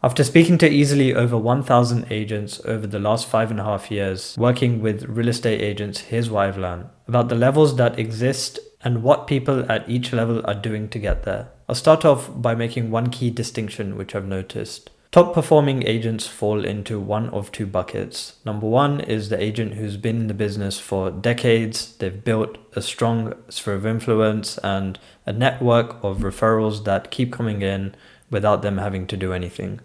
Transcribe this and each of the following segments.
After speaking to easily over 1,000 agents over the last 5.5 years, working with real estate agents, here's what I've learned about the levels that exist and what people at each level are doing to get there. I'll start off by making one key distinction which I've noticed. Top performing agents fall into one of two buckets. Number one is the agent who's been in the business for decades. They've built a strong sphere of influence and a network of referrals that keep coming in without them having to do anything.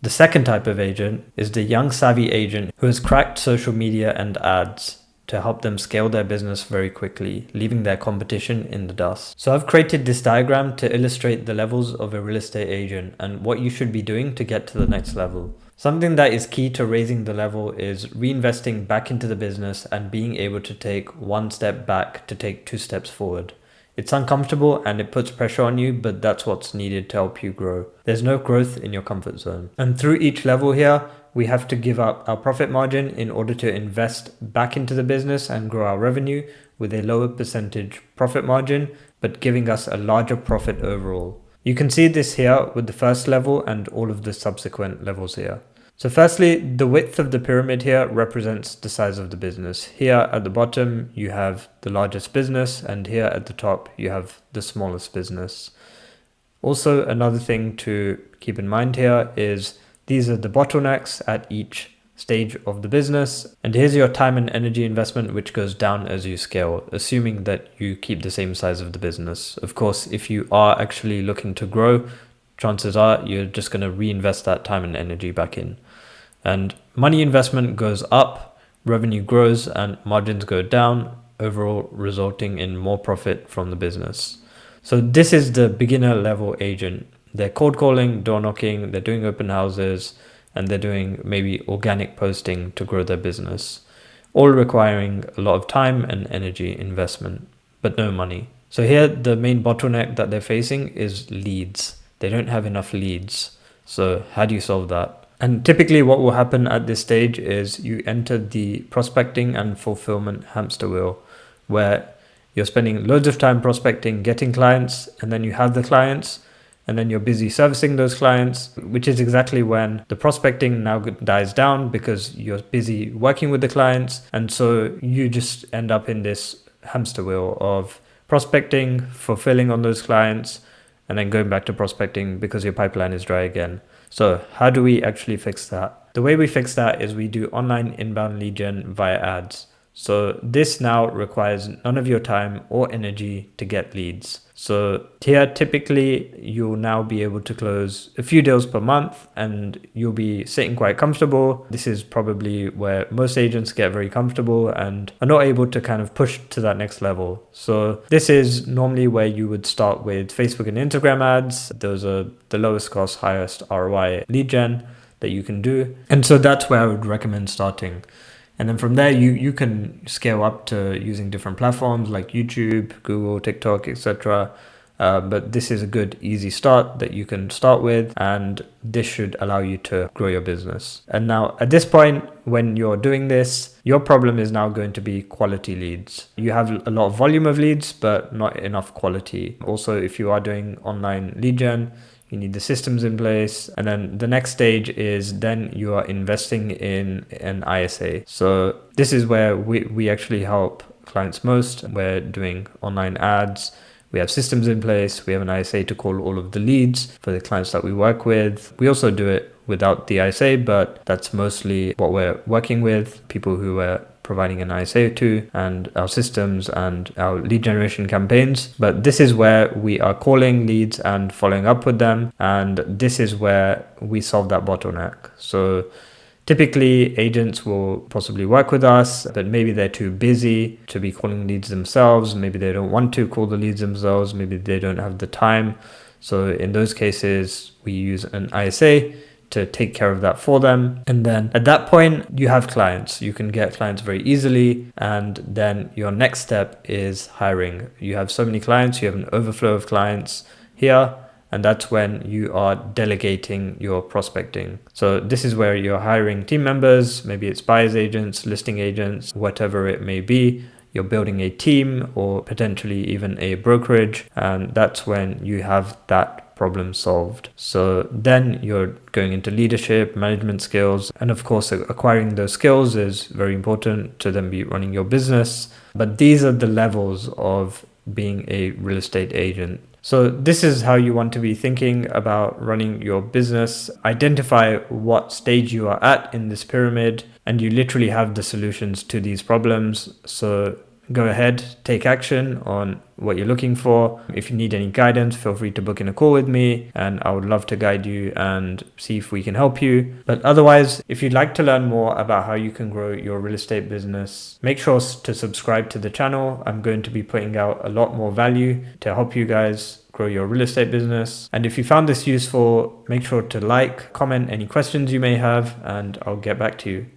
The second type of agent is the young savvy agent who has cracked social media and ads to help them scale their business very quickly, leaving their competition in the dust. So I've created this diagram to illustrate the levels of a real estate agent and what you should be doing to get to the next level. Something that is key to raising the level is reinvesting back into the business and being able to take one step back to take two steps forward. It's uncomfortable and it puts pressure on you, but that's what's needed to help you grow. There's no growth in your comfort zone. And through each level here, we have to give up our profit margin in order to invest back into the business and grow our revenue with a lower percentage profit margin, but giving us a larger profit overall. You can see this here with the first level and all of the subsequent levels here. So firstly, the width of the pyramid here represents the size of the business. Here at the bottom, you have the largest business, and here at the top, you have the smallest business. Also, another thing to keep in mind here is these are the bottlenecks at each stage of the business. And here's your time and energy investment, which goes down as you scale, assuming that you keep the same size of the business. Of course, if you are actually looking to grow, chances are you're just going to reinvest that time and energy back in. And money investment goes up, revenue grows, and margins go down, overall resulting in more profit from the business. So this is the beginner level agent. They're cold calling, door knocking, they're doing open houses, and they're doing maybe organic posting to grow their business, all requiring a lot of time and energy investment, but no money. So here, the main bottleneck that they're facing is leads. They don't have enough leads. So how do you solve that? And typically what will happen at this stage is you enter the prospecting and fulfillment hamster wheel, where you're spending loads of time prospecting, getting clients, and then you have the clients, and then you're busy servicing those clients, which is exactly when the prospecting now dies down because you're busy working with the clients. And so you just end up in this hamster wheel of prospecting, fulfilling on those clients, and then going back to prospecting because your pipeline is dry again. So how do we actually fix that? The way we fix that is we do online inbound lead gen via ads. So this now requires none of your time or energy to get leads. So here, typically, you'll now be able to close a few deals per month and you'll be sitting quite comfortable. This is probably where most agents get very comfortable and are not able to kind of push to that next level. So this is normally where you would start with Facebook and Instagram ads. Those are the lowest cost, highest ROI lead gen that you can do. And so that's where I would recommend starting. And then from there, you can scale up to using different platforms like YouTube, Google, TikTok, etc. But this is a good, easy start that you can start with, and this should allow you to grow your business. And now at this point, when you're doing this, your problem is now going to be quality leads. You have a lot of volume of leads, but not enough quality. Also, if you are doing online lead gen, you need the systems in place. And then the next stage is then you are investing in an ISA. So this is where we actually help clients most. We're doing online ads. We have systems in place. We have an ISA to call all of the leads for the clients that we work with. We also do it without the ISA, but that's mostly what we're working with, people who are providing an ISA to, and our systems and our lead generation campaigns. But this is where we are calling leads and following up with them. And this is where we solve that bottleneck. So typically agents will possibly work with us, but maybe they're too busy to be calling leads themselves. Maybe they don't want to call the leads themselves. Maybe they don't have the time. So in those cases, we use an ISA to take care of that for them. And then at that point, you have clients. You can get clients very easily. And then your next step is hiring. You have so many clients, you have an overflow of clients here. And that's when you are delegating your prospecting. So this is where you're hiring team members. Maybe it's buyer's agents, listing agents, whatever it may be. You're building a team or potentially even a brokerage. And that's when you have that problem solved. So then you're going into leadership, management skills, and of course, acquiring those skills is very important to then be running your business. But these are the levels of being a real estate agent. So this is how you want to be thinking about running your business. Identify what stage you are at in this pyramid, and you literally have the solutions to these problems. So go ahead, take action on what you're looking for. If you need any guidance, feel free to book in a call with me, and I would love to guide you and see if we can help you. But otherwise, if you'd like to learn more about how you can grow your real estate business, make sure to subscribe to the channel. I'm going to be putting out a lot more value to help you guys grow your real estate business. And if you found this useful, make sure to like, comment any questions you may have, and I'll get back to you.